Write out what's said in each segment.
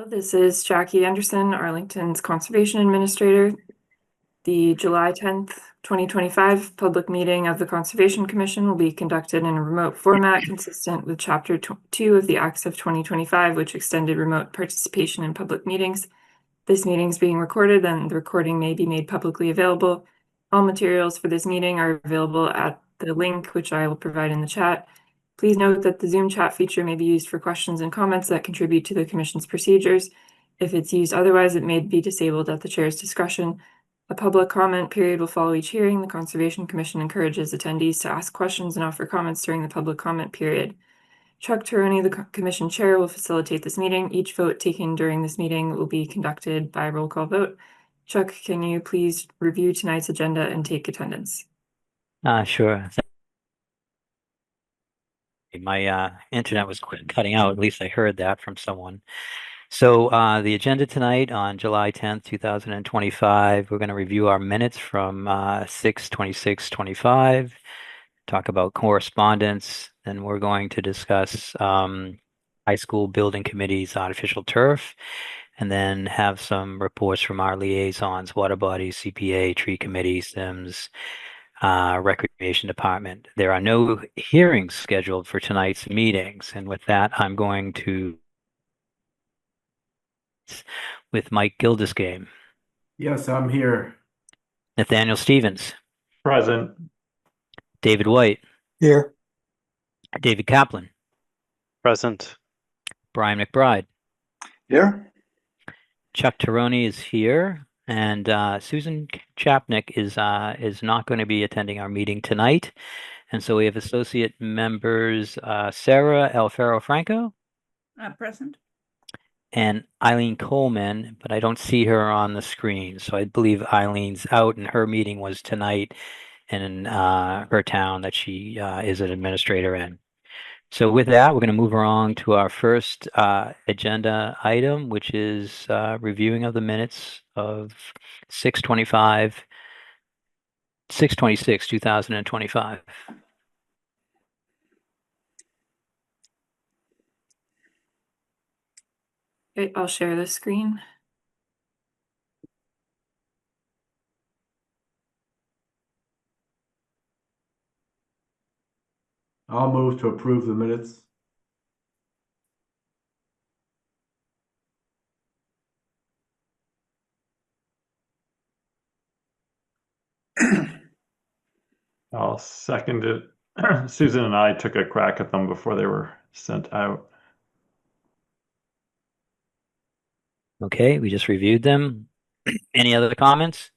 This is Jackie Anderson, Arlington's Conservation Administrator. The July 10th, 2025 public meeting of the Conservation Commission will be conducted in a remote format consistent with Chapter 2 of the Acts of 2025, which extended remote participation in public meetings. This meeting is being recorded and the recording may be made publicly available. All materials for this meeting are available at the link, which I will provide in the chat. Please note that the Zoom chat feature may be used for questions and comments that contribute to the Commission's procedures. If it's used otherwise, it may be disabled at the Chair's discretion. A public comment period will follow each hearing. The Conservation Commission encourages attendees to ask questions and offer comments during the public comment period. Chuck Tirone, the Commission Chair, will facilitate this meeting. Each vote taken during this meeting will be conducted by roll call vote. Chuck, can you please review tonight's agenda and take attendance? Sure. My internet was cutting out. At least I heard that from someone. So the agenda tonight on July 10th, 2025, we're going to review our minutes from 6/26/25, talk about correspondence, then we're going to discuss high school building committee's artificial turf, and then have some reports from our liaisons, water bodies, CPA, tree committee, SIMS, Recreation Department. There are no hearings scheduled for tonight's meetings, and with that, I'm going to with Mike Gildersgame. Yes, I'm here. Nathaniel Stevens. Present. David White. Here. David Kaplan. Present. Brian McBride. Here. Chuck Tirone is here, and Susan Chapnick is not going to be attending our meeting tonight. And so we have associate members Sarah Alfaro Franco. Present. And Eileen Coleman, but I don't see her on the screen. So I believe Eileen's out, and her meeting was tonight in her town that she is an administrator in. So with that, we're going to move on to our first agenda item, which is reviewing of the minutes of 6/26/2025. Okay, I'll share the screen. I'll move to approve the minutes. I'll second it. Susan and I took a crack at them before they were sent out. Okay, we just reviewed them. Any other comments?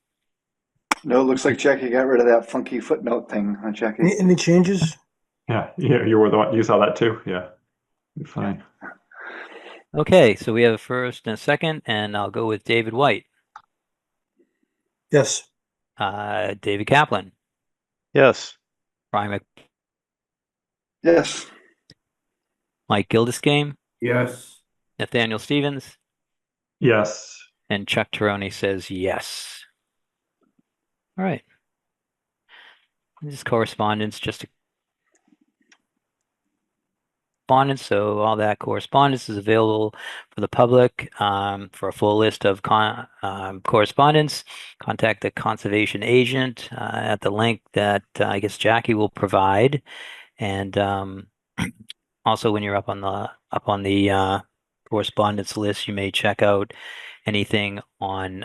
No, it looks like Jackie got rid of that funky footnote thing, huh, Jackie? Any changes? Yeah, you were the one, you saw that too? Yeah, fine. Okay, so we have a first and a second, and I'll go with David White. Yes. David Kaplan. Yes. Brian Yes. Mike Gildersgame. Yes. Nathaniel Stevens. Yes. And Chuck Tirone says yes. All right. This is correspondence, just a correspondence. So all that correspondence is available for the public. For a full list of correspondence, contact the conservation agent at the link that I guess Jackie will provide. And also, when you're up on the correspondence list, you may check out anything on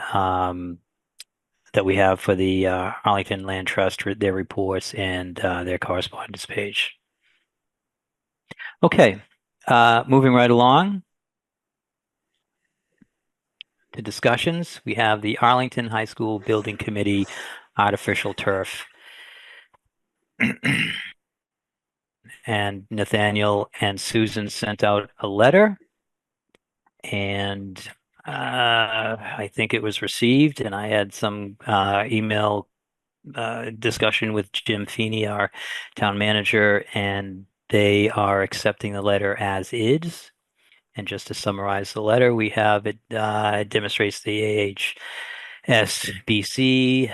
that we have for the Arlington Land Trust, their reports and their correspondence page. Okay, moving right along to discussions. We have the Arlington High School Building Committee artificial turf. And Nathaniel and Susan sent out a letter, and I think it was received, and I had some email discussion with Jim Feeney, our town manager, and they are accepting the letter as is. And just to summarize the letter, we have it demonstrates the AHSBC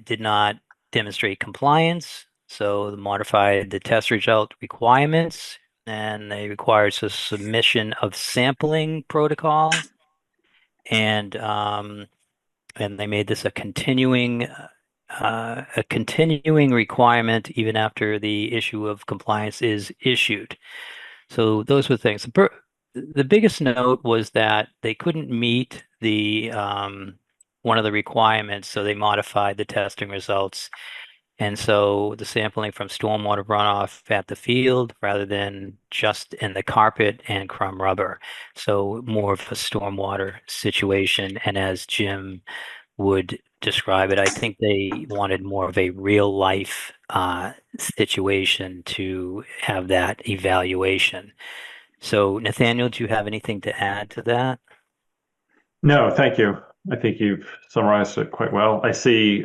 did not demonstrate compliance, so modified the test result requirements and they required a submission of sampling protocol, and they made this a continuing requirement even after the issue of compliance is issued. So those were things. The biggest note was that they couldn't meet the one of the requirements, so they modified the testing results. And so the sampling from stormwater runoff at the field rather than just in the carpet and crumb rubber. So more of a stormwater situation. And as Jim would describe it, I think they wanted more of a real life situation to have that evaluation. So Nathaniel, do you have anything to add to that? No, thank you. I think you've summarized it quite well. I see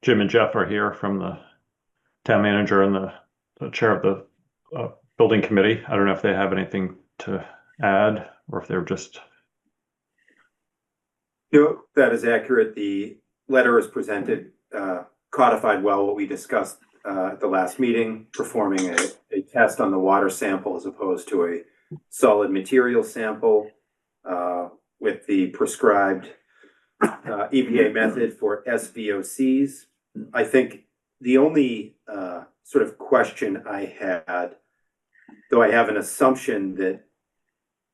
Jim and Jeff are here from the town manager and the chair of the building committee. I don't know if they have anything to add or if they're just. That is accurate. The letter is presented, codified well what we discussed at the last meeting, performing a test on the water sample as opposed to a solid material sample with the prescribed EPA method for SVOCs. I think the only sort of question I had, though I have an assumption that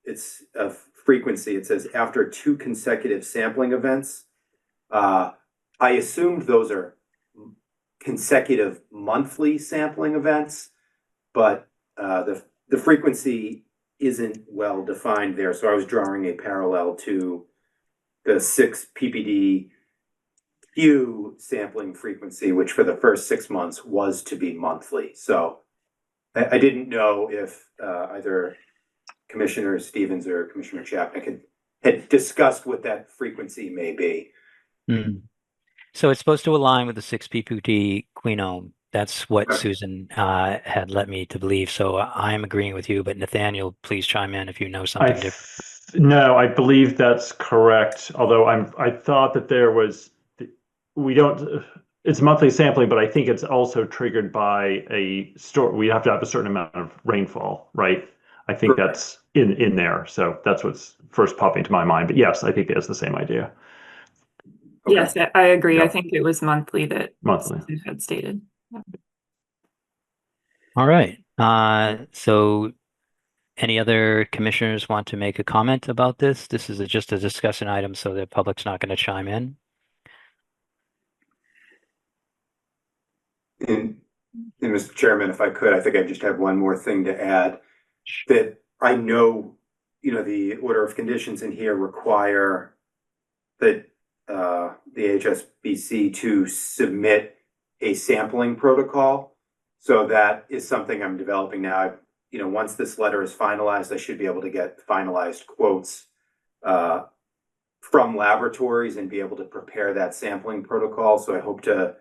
it's a frequency, it says after 2 consecutive sampling events. I assumed those are consecutive monthly sampling events, but the frequency isn't well defined there. So I was drawing a parallel to the 6 ppd Q sampling frequency, which for the first 6 months was to be monthly. So I didn't know if either Commissioner Stevens or Commissioner Chapnick had discussed what that frequency may be. So it's supposed to align with the 6 ppd quinone. That's what Okay. Susan had led me to believe. So I'm agreeing with you, but Nathaniel, please chime in if you know something different. No, I believe that's correct. Although I thought that there was, it's monthly sampling, but I think it's also triggered by we have to have a certain amount of rainfall, right? I think that's in there. So that's what's first popping to my mind. But yes, I think it's the same idea. Okay. Yes, I agree. Yeah. I think it was monthly that Monthly. Susan had stated. All right. So any other commissioners want to make a comment about this? This is just a discussion item, so the public's not going to chime in. And Mr. Chairman, if I could, I think I just have one more thing to add. That I know, the order of conditions in here require that the HSBC to submit a sampling protocol. So that is something I'm developing now. Once this letter is finalized, I should be able to get finalized quotes from laboratories and be able to prepare that sampling protocol. So I hope to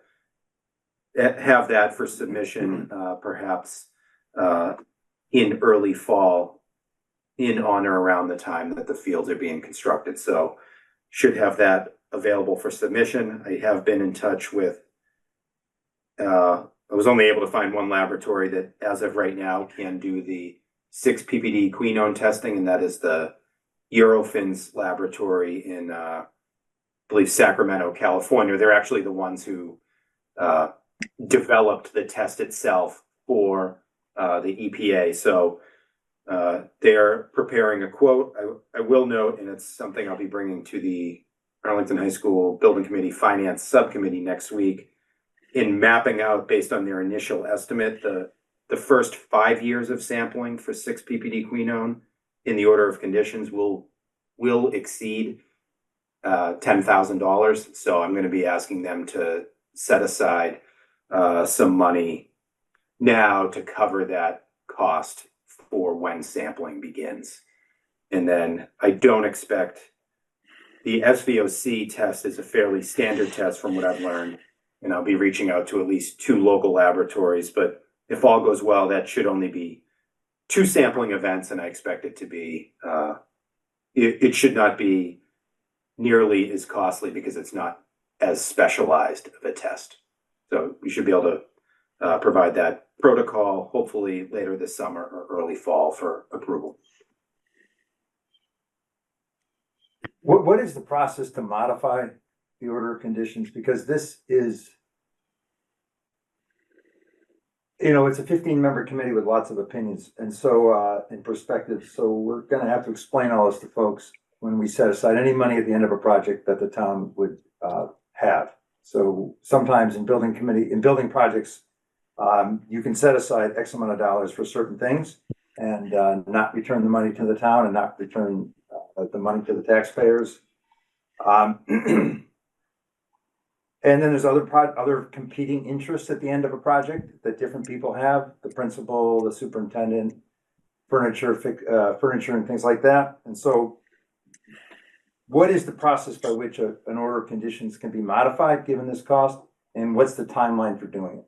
have that for submission perhaps in early fall, on or around the time that the fields are being constructed. So should have that available for submission. I have been in touch with, I was only able to find one laboratory that as of right now can do the 6 ppd quinone testing, and that is the Eurofins laboratory in, I believe, Sacramento, California. They're actually the ones who developed the test itself for the EPA. So they're preparing a quote. I will note, and it's something I'll be bringing to the Arlington High School Building Committee Finance Subcommittee next week, in mapping out based on their initial estimate, the first 5 years of sampling for 6 ppd quinone in the order of conditions will exceed $10,000. So I'm going to be asking them to set aside some money now to cover that cost for when sampling begins. And then I don't expect, the SVOC test is a fairly standard test from what I've learned, and I'll be reaching out to at least 2 local laboratories. But if all goes well, that should only be 2 sampling events, and I expect it to be, it should not be nearly as costly because it's not as specialized of a test. So we should be able to provide that protocol, hopefully later this summer or early fall for approval. What is the process to modify the order of conditions? Because this is, it's a 15-member committee with lots of opinions and so, in perspective. So we're gonna have to explain all this to folks when we set aside any money at the end of a project that the town would, have. So sometimes in building projects, you can set aside X amount of dollars for certain things and, not return the money to the town and not return the money to the taxpayers. And then there's other competing interests at the end of a project that different people have, the principal, the superintendent, furniture and things like that. And so what is the process by which an order of conditions can be modified given this cost? And what's the timeline for doing it?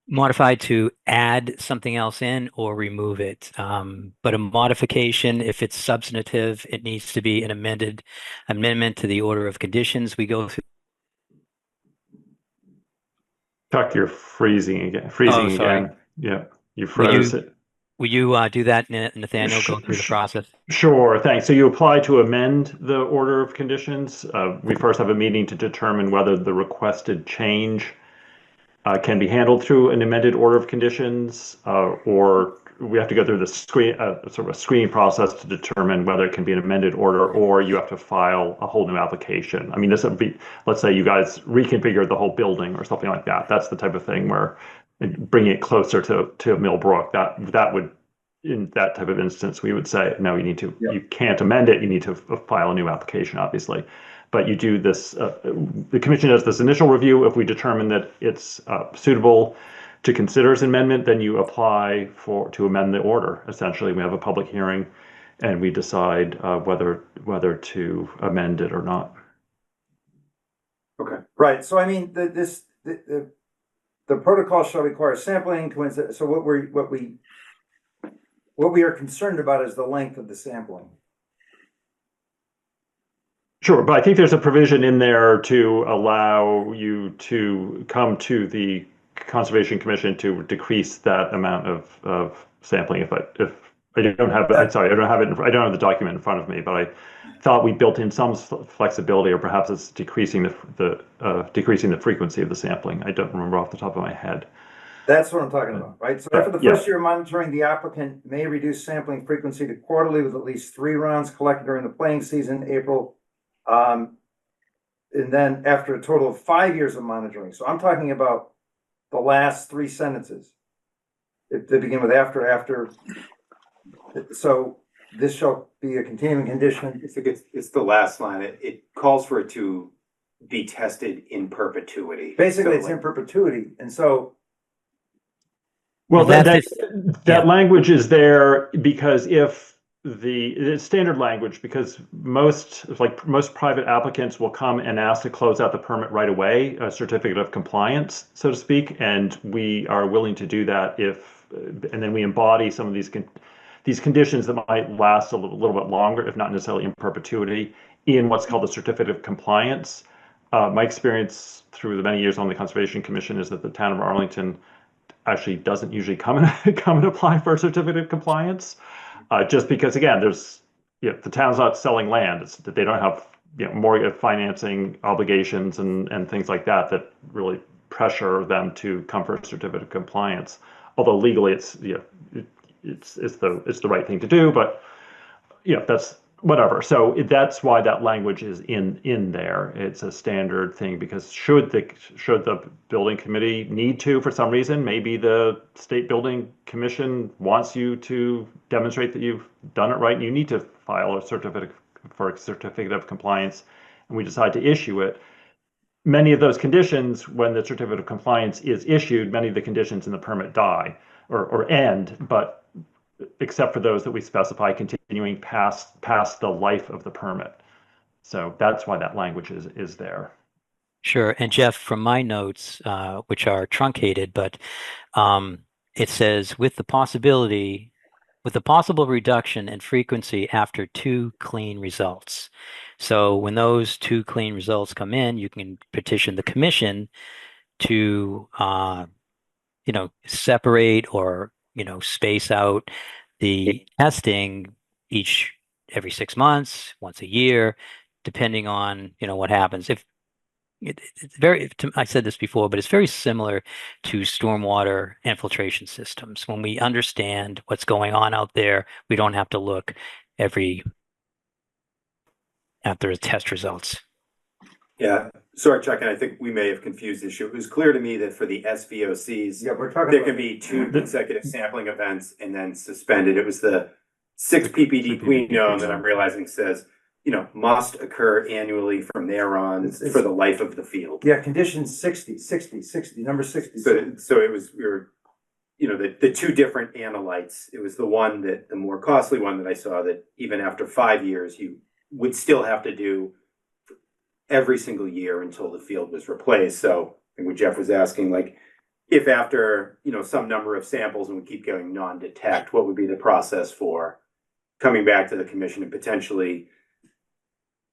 Modified to add something else in or remove it. But a modification, if it's substantive, it needs to be an amendment to the order of conditions. We go through. Chuck, you're freezing again. Sorry. Again. Yeah, you froze it. Will you do that, Nathaniel? Go through the process. Sure, thanks. So you apply to amend the order of conditions. We first have a meeting to determine whether the requested change can be handled through an amended order of conditions, or we have to go through the sort of a screening process to determine whether it can be an amended order, or you have to file a whole new application. I mean, this would be, let's say you guys reconfigured the whole building or something like that. That's the type of thing where bringing it closer to Millbrook, that would, in that type of instance, we would say, no, you can't amend it. You need to file a new application, obviously. But you do this, the commission does this initial review. If we determine that it's suitable to consider as an amendment, then you apply to amend the order. Essentially, we have a public hearing and we decide whether to amend it or not. Okay. Right. So I mean, the protocol shall require sampling. So what we are concerned about is the length of the sampling. Sure, but I think there's a provision in there to allow you to come to the Conservation Commission to decrease that amount of sampling. If I don't have it, I'm sorry, I don't have the document in front of me, but I thought we built in some flexibility, or perhaps it's decreasing the frequency of the sampling. I don't remember off the top of my head. That's what I'm talking about, right? So after the first year of monitoring, the applicant may reduce sampling frequency to quarterly with at least 3 rounds collected during the playing season, April. And then after a total of 5 years of monitoring. So I'm talking about the last 3 sentences. If they begin with after. So this shall be a continuing condition. It's the last line. It calls for it to be tested in perpetuity. Basically, it's in perpetuity. And so. Well, that language is there because if it's standard language, because most private applicants will come and ask to close out the permit right away, a certificate of compliance, so to speak, and we are willing to do that and then we embody some of these conditions that might last a little bit longer, if not necessarily in perpetuity, in what's called the certificate of compliance. My experience through the many years on the Conservation Commission is that the town of Arlington actually doesn't usually come and apply for a certificate of compliance. Just because, again, the town's not selling land. It's that they don't have mortgage financing obligations and things like that really pressure them to come for a certificate of compliance. Although legally, it's the right thing to do, but that's whatever. So that's why that language is in there. It's a standard thing because should the building committee need to, for some reason, maybe the state building commission wants you to demonstrate that you've done it right and you need to file a certificate of compliance, and we decide to issue it. Many of those conditions, when the certificate of compliance is issued, many of the conditions in the permit die or end, but except for those that we specify continuing past the life of the permit. So that's why that language is there. Sure. And Jeff, from my notes, which are truncated, but it says with the possible reduction in frequency after 2 clean results. So when those 2 clean results come in, you can petition the commission to, separate or, space out the testing every 6 months, once a year, depending on, what happens. I said this before, but it's very similar to stormwater infiltration systems. When we understand what's going on out there, we don't have to look after the test results. Yeah, sorry, Chuck, and I think we may have confused the issue. It was clear to me that for the SVOCs, Yeah, we're talking there about, can be 2 consecutive sampling events and then suspended. It was the 6 ppd quinone that I'm realizing says, must occur annually from there on It's- for the life of the field. yeah, condition 60, number 60. So it was, the 2 different analytes. It was the more costly one that I saw that even after 5 years, you would still have to do every single year until the field was replaced. So I think what Jeff was asking, like, if after, some number of samples and we keep going non-detect, what would be the process for coming back to the commission and potentially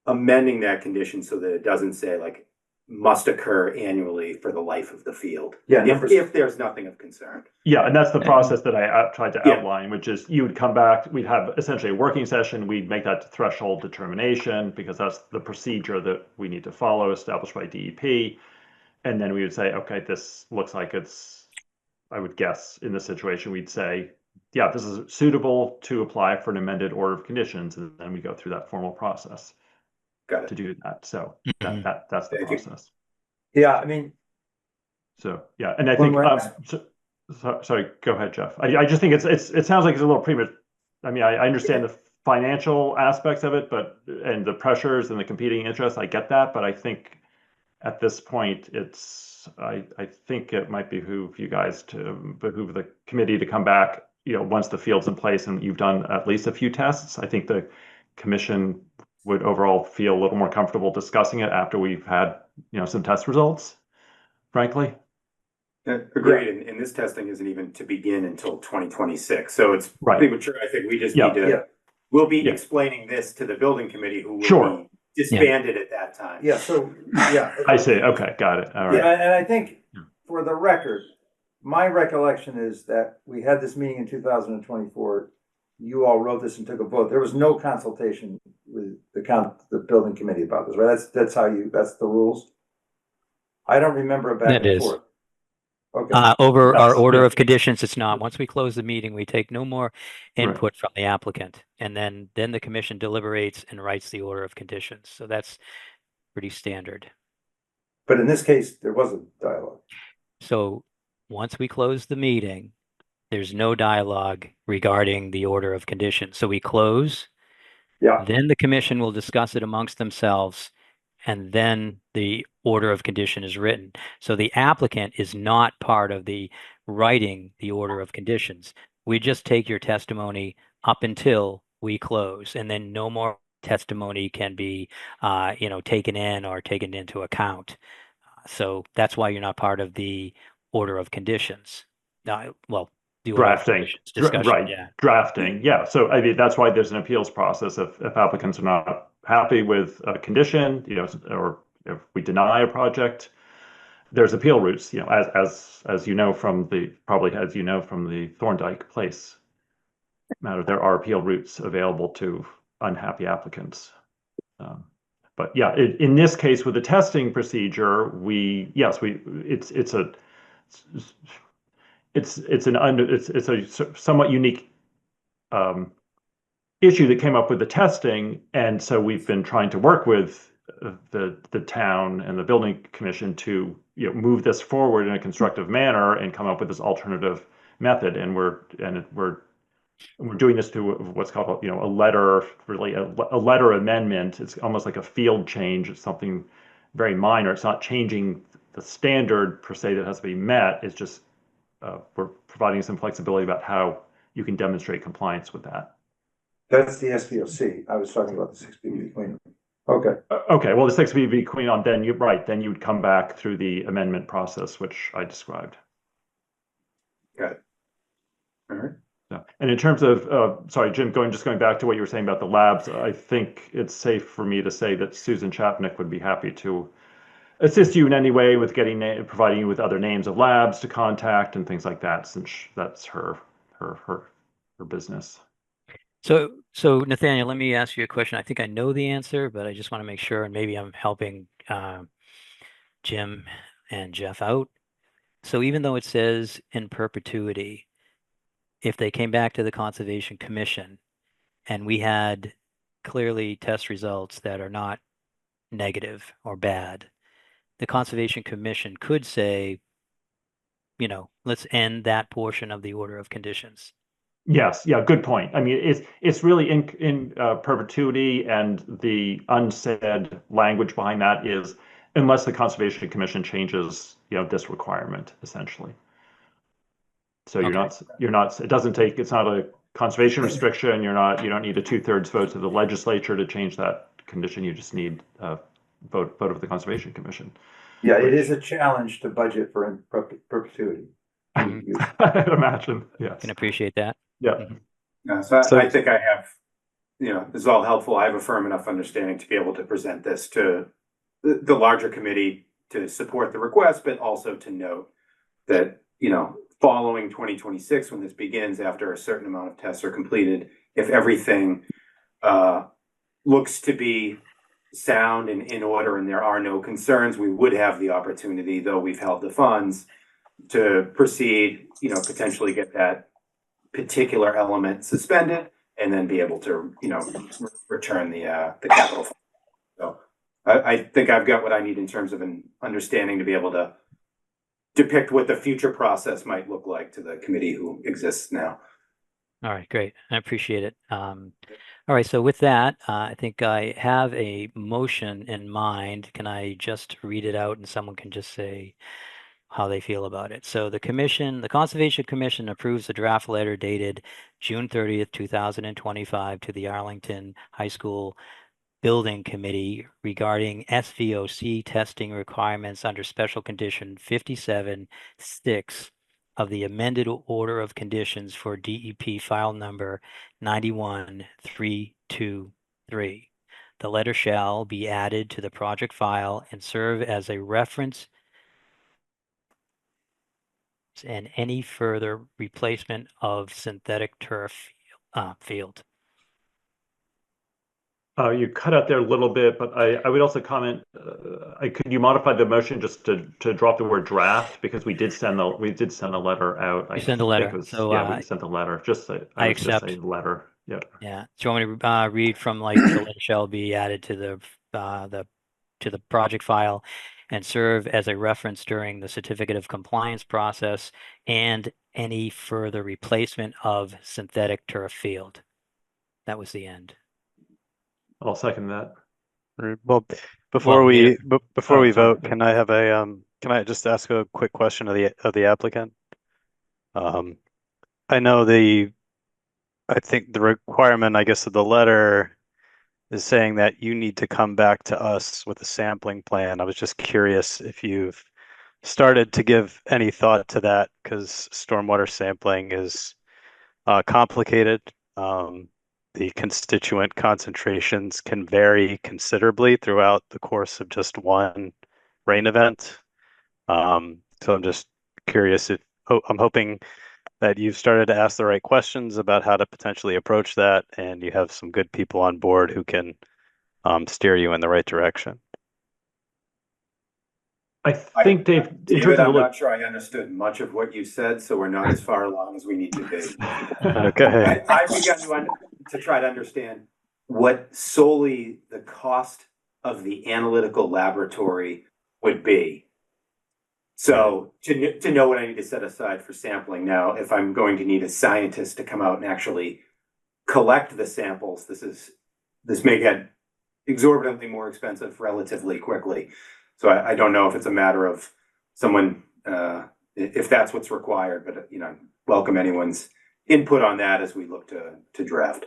amending that condition so that it doesn't say like must occur annually for the life of the field? Yeah, if there's nothing of concern. Yeah, and that's the process that I tried to Yeah. outline, which is you would come back, we'd have essentially a working session, we'd make that threshold determination because that's the procedure that we need to follow, established by DEP. And then we would say, okay, this looks like I would guess in this situation, we'd say, yeah, this is suitable to apply for an amended order of conditions. And then we go through that formal process Got it. to do that. So Mhm. that's the Thank you. process. Yeah, I mean, So, yeah, and I When think, we're- sorry, go ahead, Jeff. I just think it sounds like it's a little premature. I mean, I understand the financial aspects of it, and the pressures and the competing interests, I get that, but I think at this point, I think it might behoove the committee to come back, once the field's in place and you've done at least a few tests. I think the commission would overall feel a little more comfortable discussing it after we've had, some test results, frankly. Agreed, and this testing isn't even to begin until 2026, so it's Right. premature. I think we just Yeah. need to. Yeah. We'll be Yeah. explaining this to the building committee, who will Sure. be disbanded at that time. yeah, so, yeah. I see. Okay, got it. All right. Yeah, and I think Yeah. for the record, my recollection is that we had this meeting in 2024. You all wrote this and took a vote. There was no consultation with the building committee about this, right? That's the rules. I don't remember a back That and is. forth. Okay, Over our Yes, order yeah. of conditions, it's not. Once we close the meeting, we take no more Right. input from the applicant. And then the commission deliberates and writes the order of conditions. So that's pretty standard. but in this case, there was a dialogue. So once we close the meeting, there's no dialogue regarding the order of conditions. So we close, Yeah, then the commission will discuss it amongst themselves, and then the order of condition is written. So the applicant is not part of the writing the order of conditions. We just take your testimony up until we close, and then no more testimony can be, taken in or taken into account. So that's why you're not part of the order of conditions. The order of Drafting, conditions discussion. right? Yeah. Drafting, yeah. So I mean, that's why there's an appeals process. If applicants are not happy with a condition, or if we deny a project, there's appeal routes. As you know from the Thorndike Place matter, there are appeal routes available to unhappy applicants. But yeah, in this case with the testing procedure, it's a somewhat unique issue that came up with the testing, and so we've been trying to work with the town and the building commission to move this forward in a constructive manner and come up with this alternative method. And we're doing this through what's called a letter, really a letter amendment. It's almost like a field change. It's something very minor. It's not changing the standard per se that has to be met. It's just we're providing some flexibility about how you can demonstrate compliance with that. that's the SVOC. I was talking about the 6 ppd quinone. Okay, Okay, well, the 6 ppd quinone, then you would come back through the amendment process, which I described. Got it. All right. Yeah. And in terms of, sorry, Jim, going back to what you were saying about the labs, I think it's safe for me to say that Susan Chapnick would be happy to assist you in any way with providing you with other names of labs to contact and things like that, since that's her business. So Nathaniel, let me ask you a question. I think I know the answer, but I just want to make sure, and maybe I'm helping Jim and Jeff out. So even though it says in perpetuity, if they came back to the Conservation Commission and we had clearly test results that are not negative or bad, the Conservation Commission could say, let's end that portion of the order of conditions. Yes, yeah, good point. I mean, it's really in perpetuity, and the unsaid language behind that is unless the Conservation Commission changes, this requirement essentially. So you're not. It doesn't take. It's not a conservation restriction. You don't need a 2/3 vote of the legislature to change that condition. You just need a vote of the Conservation Commission. Yeah, it is a challenge to budget for perpetuity. I'd imagine. Yes. Can appreciate that. Yeah. So I think I have, this is all helpful. I have a firm enough understanding to be able to present this to the larger committee to support the request, but also to note that, following 2026, when this begins, after a certain amount of tests are completed, if everything looks to be sound and in order and there are no concerns, we would have the opportunity, though we've held the funds, to proceed, potentially get that particular element suspended and then be able to, return the capital. So I think I've got what I need in terms of an understanding to be able to depict what the future process might look like to the committee who exists now. All right, great. I appreciate it. All right, so with that, I think I have a motion in mind. Can I just read it out and someone can just say how they feel about it? So the Conservation Commission approves the draft letter dated June 30th, 2025 to the Arlington High School Building Committee regarding SVOC testing requirements under Special Condition 57-6 of the amended order of conditions for DEP file number 91323. The letter shall be added to the project file and serve as a reference and any further replacement of synthetic turf field. You cut out there a little bit, but I would also comment. Could you modify the motion just to drop the word draft, because we did send a letter out. You send a letter. We sent a letter. I accept. Just say letter. Yeah. Yeah. Do you want me to read from like the letter shall be added to the project file and serve as a reference during the certificate of compliance process and any further replacement of synthetic turf field? That was the end. I'll second that. Well, before we vote, sorry. can I just ask a quick question of the applicant? I know I think the requirement, I guess, of the letter is saying that you need to come back to us with a sampling plan. I was just curious if you've started to give any thought to that, because stormwater sampling is complicated. The constituent concentrations can vary considerably throughout the course of just one rain event. So I'm just curious I'm hoping that you've started to ask the right questions about how to potentially approach that, and you have some good people on board who can steer you in the right direction. I think, Dave, in terms of I'm not sure I understood much of what you said, so we're not as far along as we need to be. Okay. I began to try to understand what solely the cost of the analytical laboratory would be. So to know what I need to set aside for sampling. Now, if I'm going to need a scientist to come out and actually collect the samples, this may get exorbitantly more expensive relatively quickly. So I don't know if it's a matter of someone, if that's what's required, but welcome anyone's input on that as we look to draft.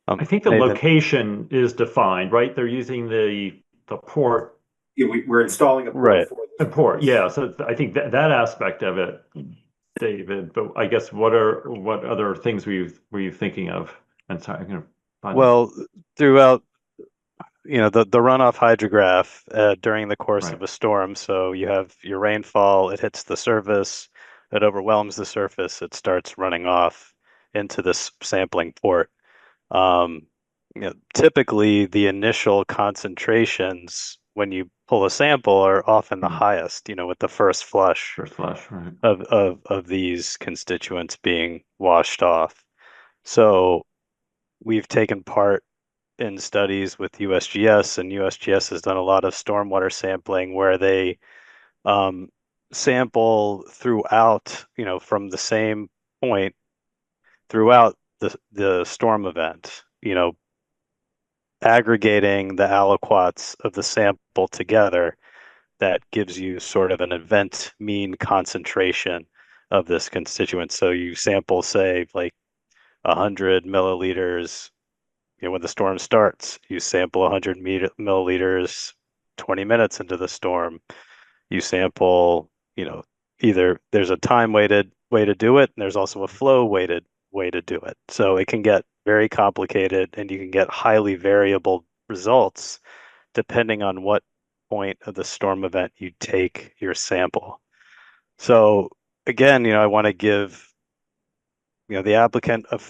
I think the location is defined, right? They're using the port. Yeah, we're installing a port. Right. A port, yeah. So I think that aspect of it, David. But I guess what other things were you thinking of? And sorry, I'm gonna find Well, throughout the runoff hydrograph during the course Right. of a storm. So you have your rainfall, it hits the surface, it overwhelms the surface, it starts running off into this sampling port. Typically the initial concentrations when you pull a sample are often the highest, with the first flush First flush, right. of these constituents being washed off. So we've taken part in studies with USGS, and USGS has done a lot of stormwater sampling where they sample throughout, from the same point throughout the storm event, aggregating the aliquots of the sample together. That gives you sort of an event mean concentration of this constituent. So you sample, say, like 100 milliliters, when the storm starts. You sample 100 milliliters 20 minutes into the storm. You sample, either there's a time weighted way to do it, and there's also a flow weighted way to do it. So it can get very complicated, and you can get highly variable results depending on what point of the storm event you take your sample. So again, I want to give the applicant a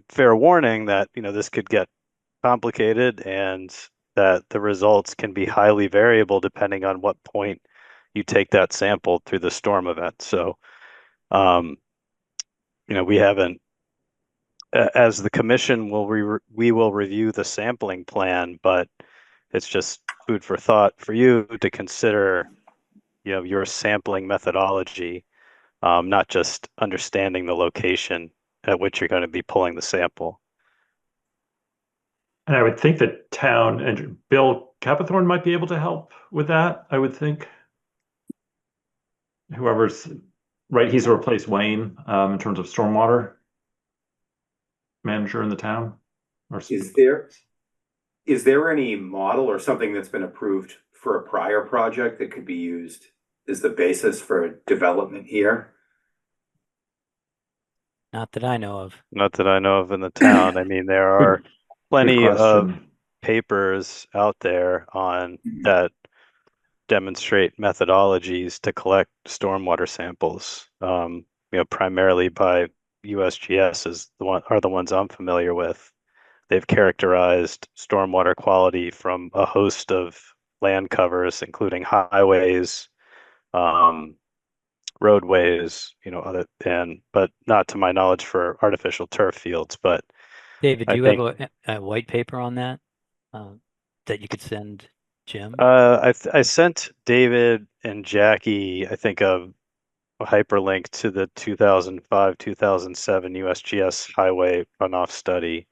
fair warning that this could get complicated and that the results can be highly variable depending on what point you take that sample through the storm event. So we haven't, as the commission we will review the sampling plan, but it's just food for thought for you to consider, your sampling methodology, not just understanding the location at which you're going to be pulling the sample. And I would think that town and Bill Capithorne might be able to help with that, I would think. Whoever's right, he's replaced Wayne in terms of stormwater manager in the town. Is there any model or something that's been approved for a prior project that could be used as the basis for development here? Not that I know of. Not that I know of in the town. I mean, there are plenty of papers out there on that demonstrate methodologies to collect stormwater samples. Primarily by USGS are the ones I'm familiar with. They've characterized stormwater quality from a host of land covers, including highways, roadways, but not to my knowledge for artificial turf fields. But David, I do you think, have a white paper on that that you could send Jim? I sent David and Jackie, I think, a hyperlink to the 2005-2007 USGS highway runoff study.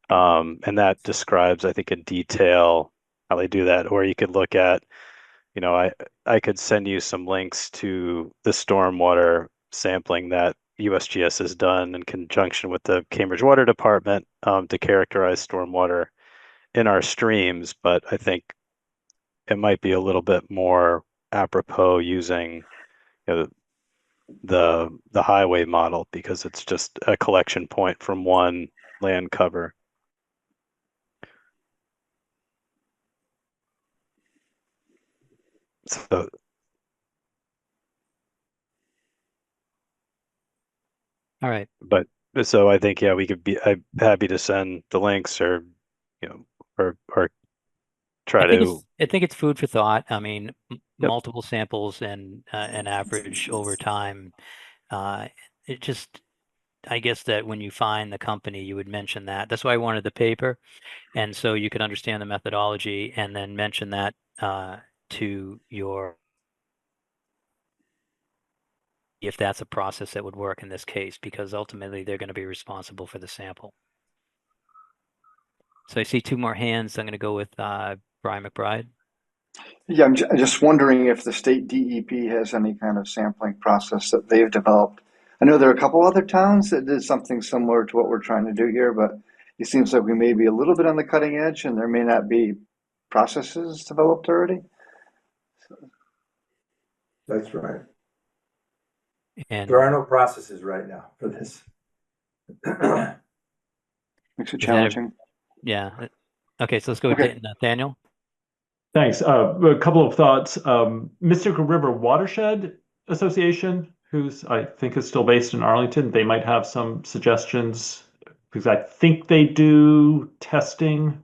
And that describes, I think, in detail how they do that. Or you could look at, I could send you some links to the stormwater sampling that USGS has done in conjunction with the Cambridge Water Department to characterize stormwater in our streams. But I think it might be a little bit more apropos using the highway model, because it's just a collection point from one land cover. So All right. But so I think, yeah, I'm happy to send the links, or or try to. I think it's food for thought. I mean, multiple samples and an average over time. It just, I guess that when you find the company, you would mention that. That's why I wanted the paper, and so you could understand the methodology, and then mention that to your, if that's a process that would work in this case, because ultimately they're going to be responsible for the sample. So I see two more hands. I'm going to go with Brian McBride. Yeah, I'm just wondering if the state DEP has any kind of sampling process that they've developed. I know there are a couple other towns that did something similar to what we're trying to do here, but it seems like we may be a little bit on the cutting edge and there may not be processes developed already. That's right. And There are no processes right now for this. Makes it challenging. yeah. Okay, so let's go with Okay. Nathaniel. Thanks. A couple of thoughts. Mystical River Watershed Association, who's I think is still based in Arlington, they might have some suggestions because I think they do testing.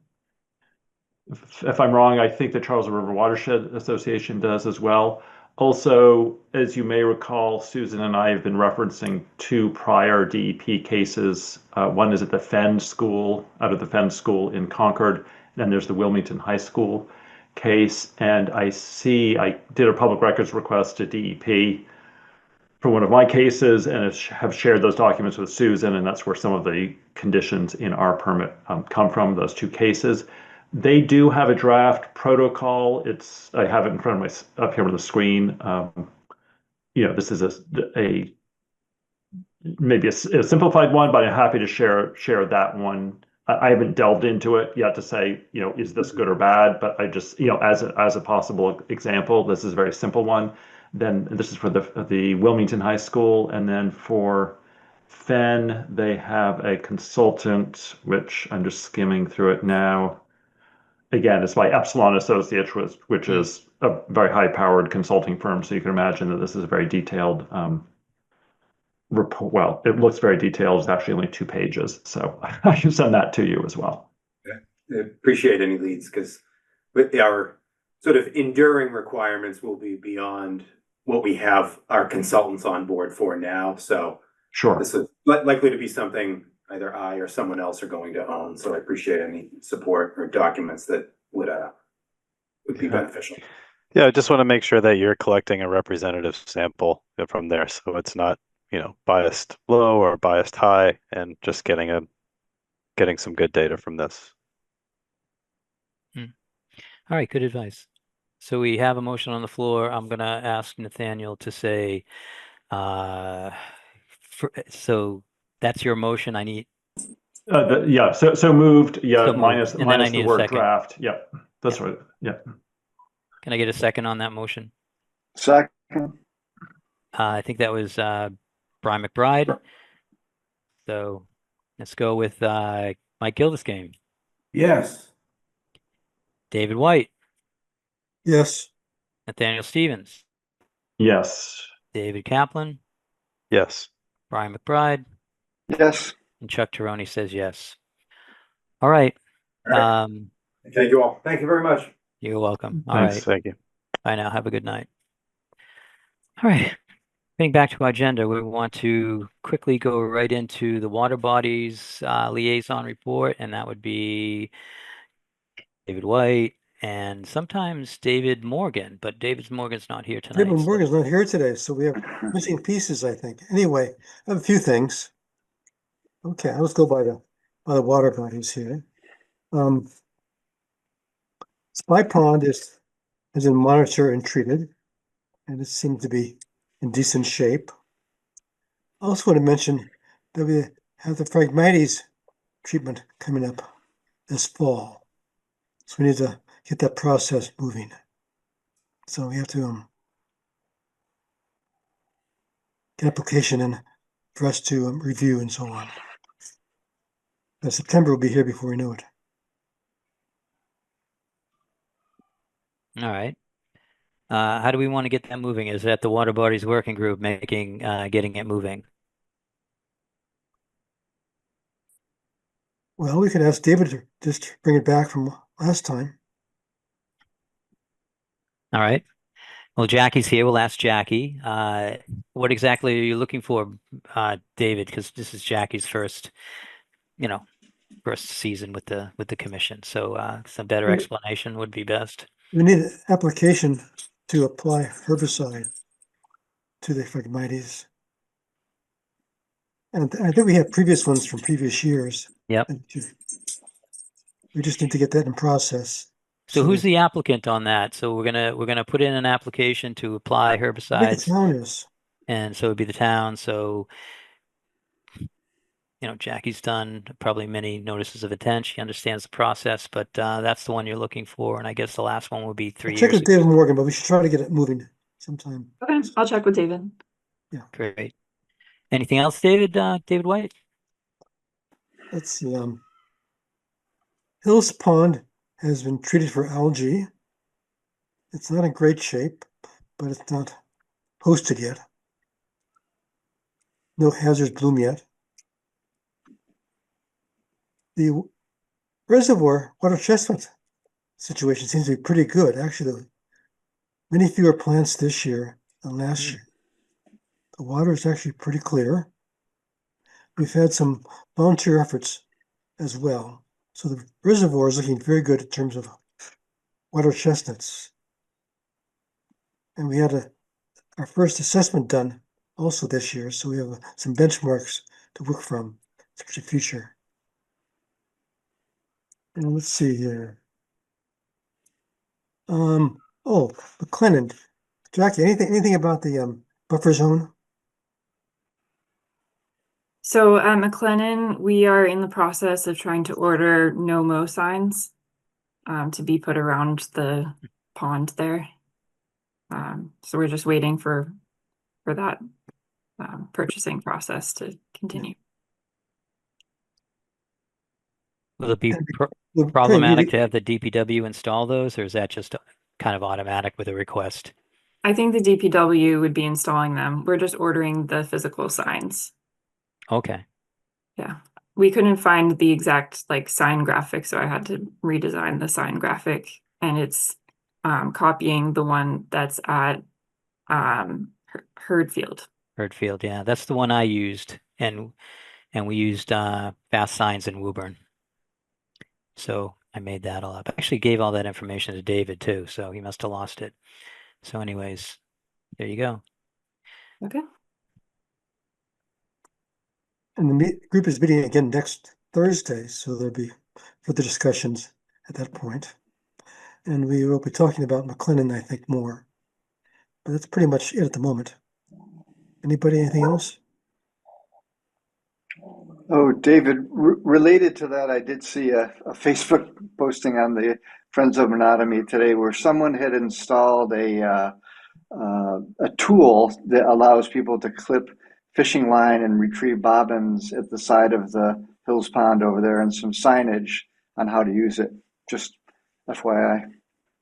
If I'm wrong, I think the Charles River Watershed Association does as well. Also, as you may recall, Susan and I have been referencing two prior DEP cases. One is at the Fenn School, out of the Fenn School in Concord. And then there's the Wilmington High School case. And I did a public records request to DEP for one of my cases and have shared those documents with Susan. And that's where some of the conditions in our permit come from, those two cases. They do have a draft protocol. I have it in front of up here on the screen. This is maybe a simplified one, but I'm happy to share that one. I haven't delved into it yet to say, is this good or bad? But I just, as a possible example, this is a very simple one. Then this is for the Wilmington High School, and then for Fenn, they have a consultant, which I'm just skimming through it now. Again, it's by Epsilon Associates, which is a very high-powered consulting firm. So you can imagine that this is a very detailed report. Well, it looks very detailed. It's actually only 2 pages. So I can send that to you as well. I appreciate any leads because our sort of enduring requirements will be beyond what we have our consultants on board for now. So Sure. this is likely to be something either I or someone else are going to own. So I appreciate any support or documents that would be beneficial. Yeah, I just want to make sure that you're collecting a representative sample from there, so it's not, biased low or biased high, and just getting some good data from this. All right, good advice. So we have a motion on the floor. I'm going to ask Nathaniel to say, so that's your motion. I need. Yeah, so moved. Yeah, So moved. minus And then I minus need the a word second. draft. Yep, that's right. Yep. Can I get a second on that motion? Second. I think that was Brian McBride. So let's go with Mike Gilderscane, Yes. David White, Yes. Nathaniel Stevens, Yes. David Kaplan, Yes. Brian McBride, Yes. and Chuck Teroni says yes. All right. All right. Thank you all. Thank you very much. You're welcome. All Thanks. right. Thank you. Bye now. Have a good night. All right. Getting back to our agenda, we want to quickly go right into the water bodies liaison report, and that would be David White and sometimes David Morgan, but David Morgan's not here tonight. David Morgan's not here today, so we have missing pieces, I think. Anyway, I have a few things. Okay, let's go by the water bodies here. Spy Pond has been monitored and treated, and it seems to be in decent shape. I also want to mention that we have the Phragmites treatment coming up this fall. So we need to get that process moving. So we have to get application in for us to review and so on. But September will be here before we know it. All right. How do we want to get that moving? Is that the water bodies working group getting it moving? Well, we could ask David to just bring it back from last time. All right. Well, Jackie's here. We'll ask Jackie. What exactly are you looking for, David? Because this is Jackie's first season with the commission. So some better explanation would be best. We need an application to apply herbicide to the Phragmites. And I think we have previous ones from previous years. Yep. We just need to get that in process. So who's the applicant on that? So we're gonna put in an application to apply herbicides. I think the town is. And so it'd be the town. So Jackie's done probably many notices of intent. She understands the process, but that's the one you're looking for. And I guess the last one would be 3 years. Check with David Morgan, but we should try to get it moving sometime. Okay, I'll check with David. Yeah. Great. Anything else, David? David White? Let's see. Hills Pond has been treated for algae. It's not in great shape, but it's not posted yet. No hazards bloom yet. The reservoir water chestnut situation seems to be pretty good. Actually, many fewer plants this year than last year. The water is actually pretty clear. We've had some volunteer efforts as well. So the reservoir is looking very good in terms of water chestnuts. And we had our first assessment done also this year, so we have some benchmarks to work from for the future. And let's see here. Oh, McLennan. Jackie, anything about the buffer zone? So at McLennan, we are in the process of trying to order no mow signs to be put around the pond there. So we're just waiting for that purchasing process to continue. Will it be We'll problematic to have the DPW install those, or is that just kind of automatic with a request? I think the DPW would be installing them. We're just ordering the physical signs. Okay. Yeah. We couldn't find the exact sign graphic, so I had to redesign the sign graphic, and it's copying the one that's at Herdfield. Herdfield, yeah, that's the one I used, and we used fast signs in Woburn. So I made that all up. I actually gave all that information to David too, so he must have lost it. So anyways, there you go. Okay. And the group is meeting again next Thursday, so there'll be further discussions at that point. And we will be talking about McLennan, I think, more. But that's pretty much it at the moment. Anybody, anything else? Oh, David, related to that, I did see a Facebook posting on the Friends of Monotony today where someone had installed a tool that allows people to clip fishing line and retrieve bobbins at the side of the Hills Pond over there, and some signage on how to use it. Just FYI.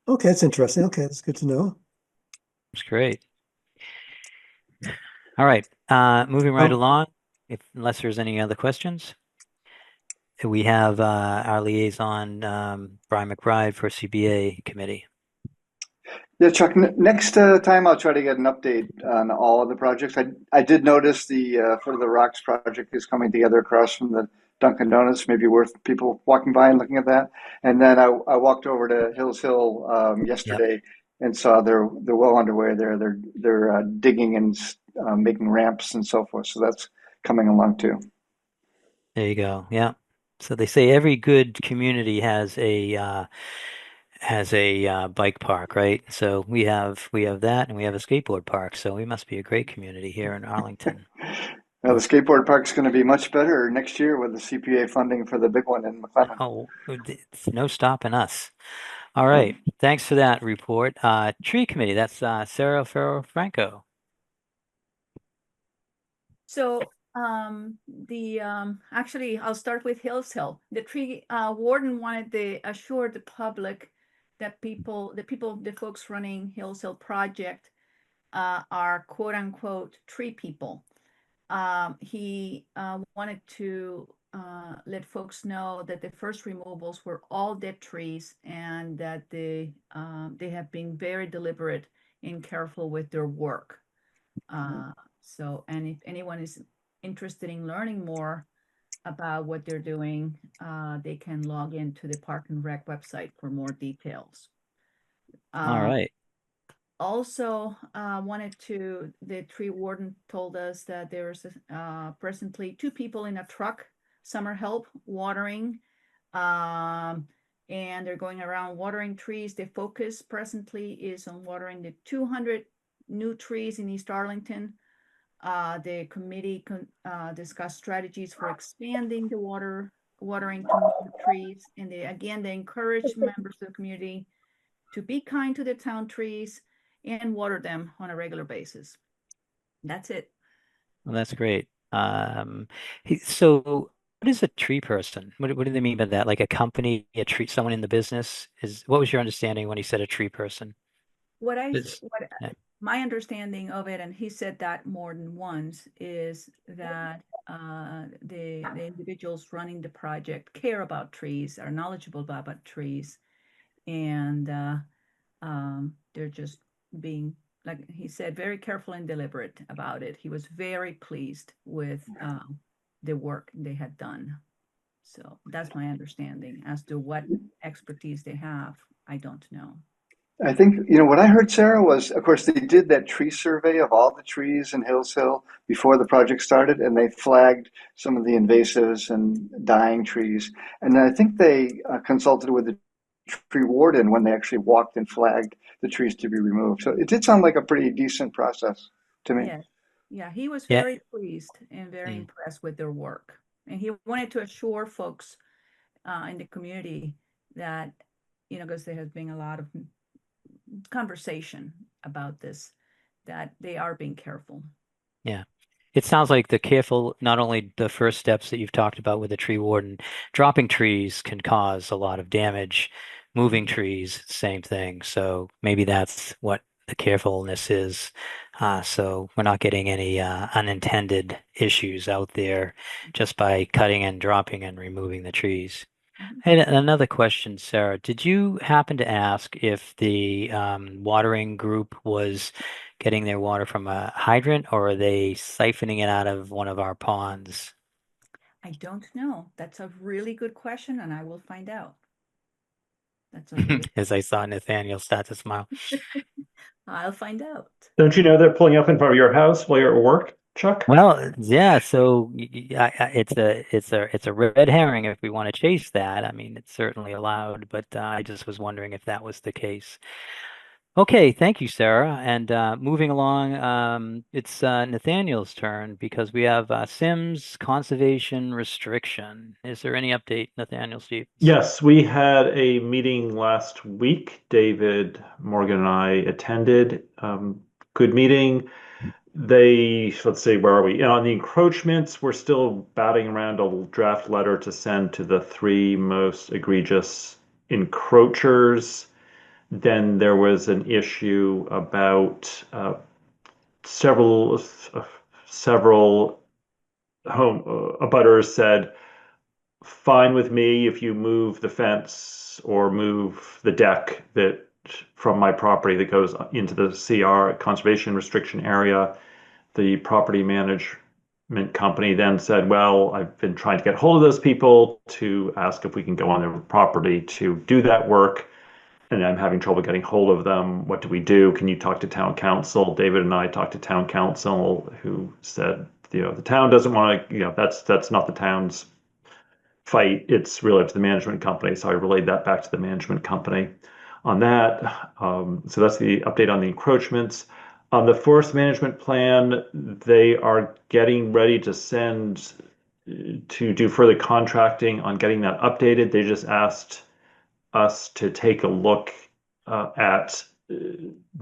Okay, that's interesting. Okay, that's good to know. It's great. All right, moving right along, unless there's any other questions. We have our liaison, Brian McBride for CBA committee. Yeah, Chuck, next time I'll try to get an update on all of the projects. I did notice the Foot of the Rocks project is coming together across from the Dunkin' Donuts. Maybe worth people walking by and looking at that. And then I walked over to Hills Hill yesterday and saw they're well underway there. They're digging and making ramps and so forth. So that's coming along too. There you go. Yeah. So they say every good community has a bike park, right? So we have that, and we have a skateboard park. So we must be a great community here in Arlington. Now the skateboard park's going to be much better next year with the CPA funding for the big one in McLennan. Oh, it's no stopping us. All right. Thanks for that report. Tree committee, that's Sarah Ferro Franco. So actually I'll start with Hills Hill. The tree warden wanted to assure the public that the folks running Hills Hill project are quote unquote tree people. He wanted to let folks know that the first removals were all dead trees, and that they have been very deliberate and careful with their work. So, and if anyone is interested in learning more about what they're doing, they can log into the Park and Rec website for more details. All right. Also, the tree warden told us that there's presently 2 people in a truck, summer help, watering, and they're going around watering trees. The focus presently is on watering the 200 new trees in East Arlington. The committee discussed strategies for expanding the watering to more trees, and they encourage members of the community to be kind to the town trees and water them on a regular basis. That's it. Well, that's great. So What is a tree person? What do they mean by that? Like a company, a tree, someone in the business? What was your understanding when he said a tree person? It's, yeah. My understanding of it, and he said that more than once, is that the individuals running the project care about trees, are knowledgeable about trees, and they're just being, like he said, very careful and deliberate about it. He was very pleased with the work they had done. So that's my understanding. As to what expertise they have, I don't know. I think, what I heard, Sarah, was, of course, they did that tree survey of all the trees in Hills Hill before the project started, and they flagged some of the invasives and dying trees. And then I think they consulted with the tree warden when they actually walked and flagged the trees to be removed. So it did sound like a pretty decent process to me. Yes. Yeah, he was Yeah. very pleased and very Mm. impressed with their work. And he wanted to assure folks in the community that, because there has been a lot of conversation about this, that they are being careful. Yeah. It sounds like not only the first steps that you've talked about with the tree warden, dropping trees can cause a lot of damage. Moving trees, same thing. So maybe that's what the carefulness is. So we're not getting any unintended issues out there just by cutting and dropping and removing the trees. Mhm. Hey, another question, Sarah. Did you happen to ask if the watering group was getting their water from a hydrant or are they siphoning it out of one of our ponds? I don't know. That's a really good question, and I will find out. That's a really As I saw Nathaniel start to smile. I'll find out. Don't you know they're pulling up in front of your house while you're at work, Chuck? Well, yeah, so it's a red herring if we want to chase that. I mean, it's certainly allowed, but I just was wondering if that was the case. Okay, thank you, Sarah. And moving along, it's Nathaniel's turn because we have Sims conservation restriction. Is there any update, Nathaniel Stevens? Yes, we had a meeting last week. David, Morgan, and I attended. Good meeting. Let's see, where are we? On the encroachments, we're still batting around a draft letter to send to the three most egregious encroachers. Then there was an issue about several home abutters said, fine with me if you move the fence or move the deck that from my property that goes into the CR conservation restriction area. The property management company then said, well, I've been trying to get hold of those people to ask if we can go on their property to do that work. And I'm having trouble getting hold of them. What do we do? Can you talk to town council? David and I talked to town council, who said, the town doesn't want to, that's not the town's fight. It's really up to the management company. So I relayed that back to the management company on that. So that's the update on the encroachments. On the forest management plan, they are getting ready to send to do further contracting on getting that updated. They just asked us to take a look at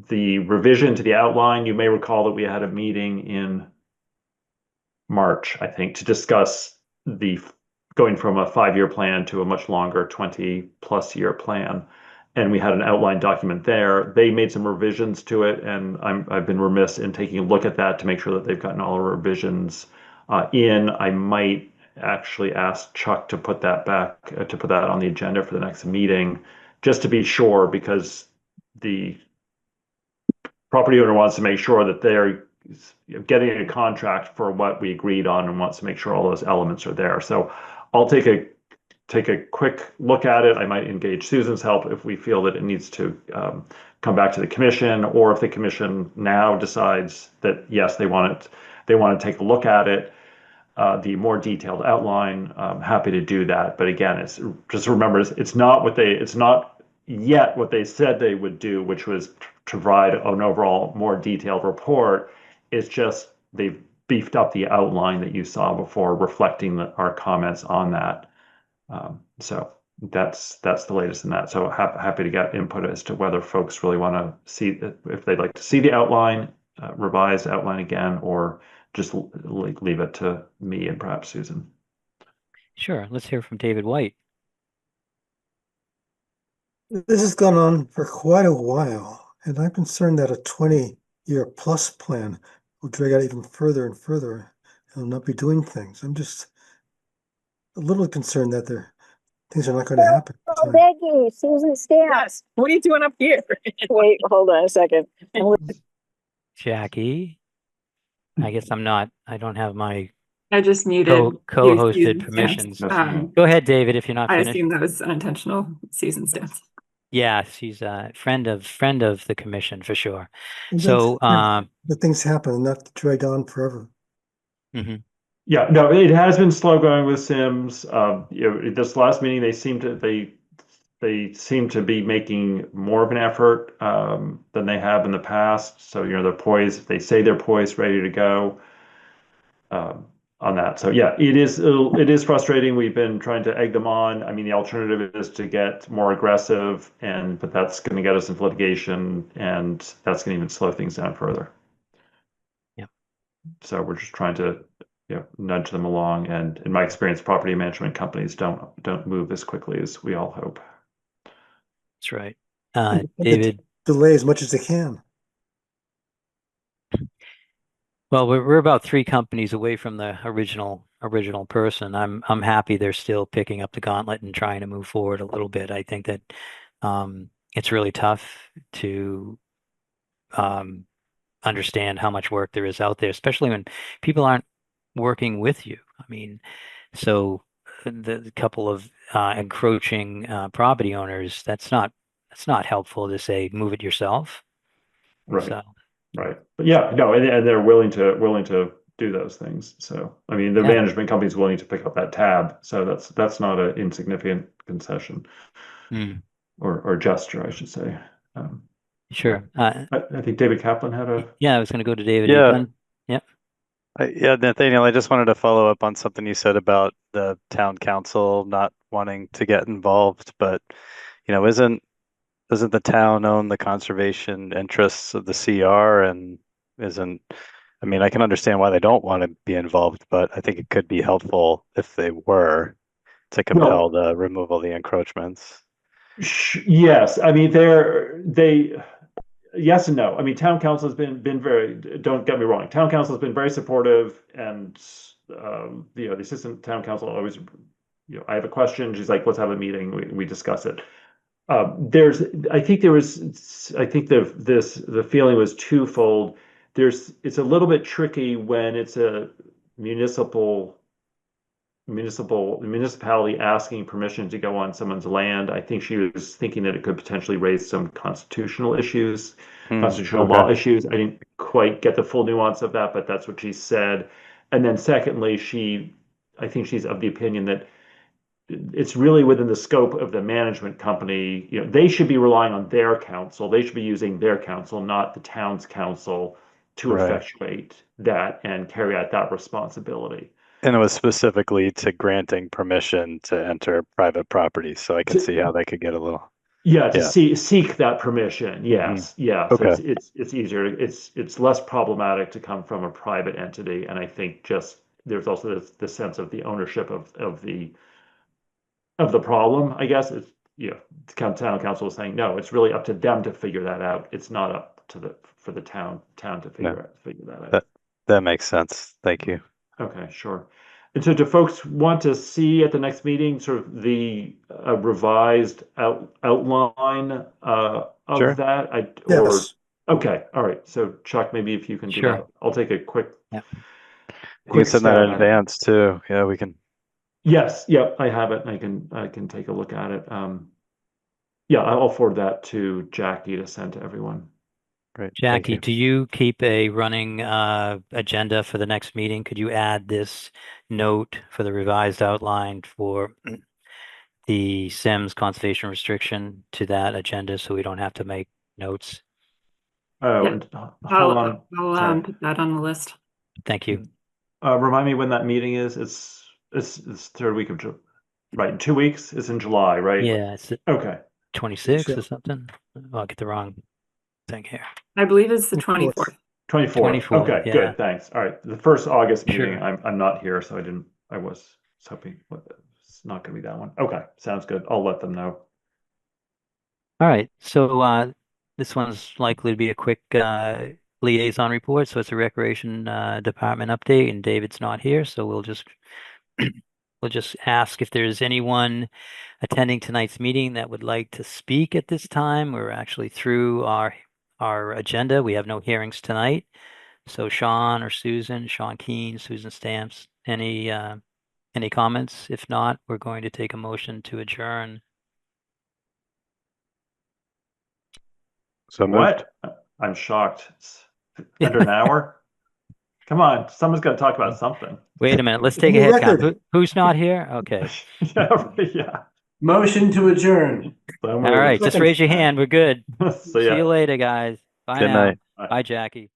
the revision to the outline. You may recall that we had a meeting in March, I think, to discuss the going from a 5-year plan to a much longer 20+ year plan. And we had an outline document there. They made some revisions to it, and I've been remiss in taking a look at that to make sure that they've gotten all the revisions in. I might actually ask Chuck to put that back, to put that on the agenda for the next meeting, just to be sure, because the property owner wants to make sure that they're getting a contract for what we agreed on and wants to make sure all those elements are there. So I'll take a quick look at it. I might engage Susan's help if we feel that it needs to come back to the commission, or if the commission now decides that yes, they want to take a look at it, the more detailed outline. I'm happy to do that. But again, just remember, it's not yet what they said they would do, which was to provide an overall more detailed report. It's just they've beefed up the outline that you saw before, reflecting our comments on that. So that's the latest in that. So happy to get input as to whether folks really want to see, if they'd like to see the outline, revised outline again, or just leave it to me and perhaps Susan. Sure. Let's hear from David White. This has gone on for quite a while, and I'm concerned that a 20-year plus plan will drag out even further and further and will not be doing things. I'm just a little concerned that things are not going to happen. in Oh, time. Becky, Susan Stamp. Yes. What are you doing up here? Wait, hold on a second. Jackie. I guess I don't have my I just muted co-hosted Susan permissions. Stamps. Go ahead, David, if you're not I finished. assume that was unintentional. Susan Stamps. Yeah, she's a friend of the commission for sure. And So, the things happen and not drag on forever. mhm. Yeah, no, it has been slow going with Sims. This last meeting, they seem to be making more of an effort than they have in the past. So, they're poised. They say they're poised, ready to go on that. So, yeah, it is frustrating. We've been trying to egg them on. I mean, the alternative is to get more aggressive, but that's going to get us into litigation, and that's going to even slow things down further. Yep. So we're just trying to nudge them along, and in my experience, property management companies don't move as quickly as we all hope. That's right. David, delay as much as they can. Well, we're about 3 companies away from the original person. I'm happy they're still picking up the gauntlet and trying to move forward a little bit. I think that it's really tough to understand how much work there is out there, especially when people aren't working with you. I mean, so the couple of encroaching property owners, that's not helpful to say move it yourself. Right. So. Right. But yeah, no, and they're willing to do those things. So I mean, the management company is willing to pick up that tab. So that's not an insignificant concession or gesture, I should say. Sure. I think David Kaplan had a. Yeah, I was going to go to David. Yeah. Yep. Yeah, Nathaniel, I just wanted to follow up on something you said about the town council not wanting to get involved, but doesn't the town own the conservation interests of the CR and I mean, I can understand why they don't want to be involved, but I think it could be helpful if they were to compel the removal of the encroachments. Yes, I mean yes and no. I mean, town council has been very. Don't get me wrong. Town council has been very supportive, and the assistant town council always. I have a question. She's like, "Let's have a meeting. We discuss it." I think the feeling was twofold. It's a little bit tricky when it's a municipality asking permission to go on someone's land. I think she was thinking that it could potentially raise some constitutional law issues. I didn't quite get the full nuance of that, but that's what she said. And then secondly, I think she's of the opinion that it's really within the scope of the management company. They should be relying on their council. They should be using their council, not the town's council, to effectuate that and carry out that responsibility. And it was specifically to granting permission to enter private property. So I can see how they could get a little. Yeah, to seek that permission. Yes. Yeah. So Okay. it's easier. It's less problematic to come from a private entity. And I think just there's also the sense of the ownership of the problem, I guess. It's town council is saying no, it's really up to them to figure that out. It's not up for the town to figure that out. That makes sense. Thank you. Okay, sure. And so do folks want to see at the next meeting sort of the revised outline of that? Yes. Okay, all right. So Chuck, maybe if you can do that. I'll take a quick You can send that in advance too. Yeah, we can. Yes, yep, I have it. I can take a look at it. Yeah, I'll forward that to Jackie to send to everyone. Great. Jackie, do you keep a running agenda for the next meeting? Could you add this note for the revised outline for the Sims conservation restriction to that agenda so we don't have to make notes? Oh, Yeah. and hold on. I'll put that on the list. Thank you. Remind me when that meeting is. It's third week of July, right? In 2 weeks. It's in July, right? Yeah, it's okay. 26 or something. I'll get the wrong thing here. I believe it's the 24th. 24th. Okay, yeah. good. Thanks. All right. The first August meeting, I'm not here, so I was hoping not gonna be that one. Okay, sounds good. I'll let them know. All right, so this one's likely to be a quick liaison report. So it's a recreation department update, and David's not here, so we'll just we'll just ask if there's anyone attending tonight's meeting that would like to speak at this time. We're actually through our agenda. We have no hearings tonight. So Sean or Susan, Sean Keen, Susan Stamps, any comments? If not, we're going to take a motion to adjourn. So moved. What? I'm shocked. It's under an hour? Come on, someone's got to talk about something. Wait a minute, let's take a New head count. record. Who's not here? Okay. Yeah. Motion to adjourn. So All right, just Second. raise your hand. We're good. So See yeah. you later, guys. Bye Good now. night. Bye, Jackie.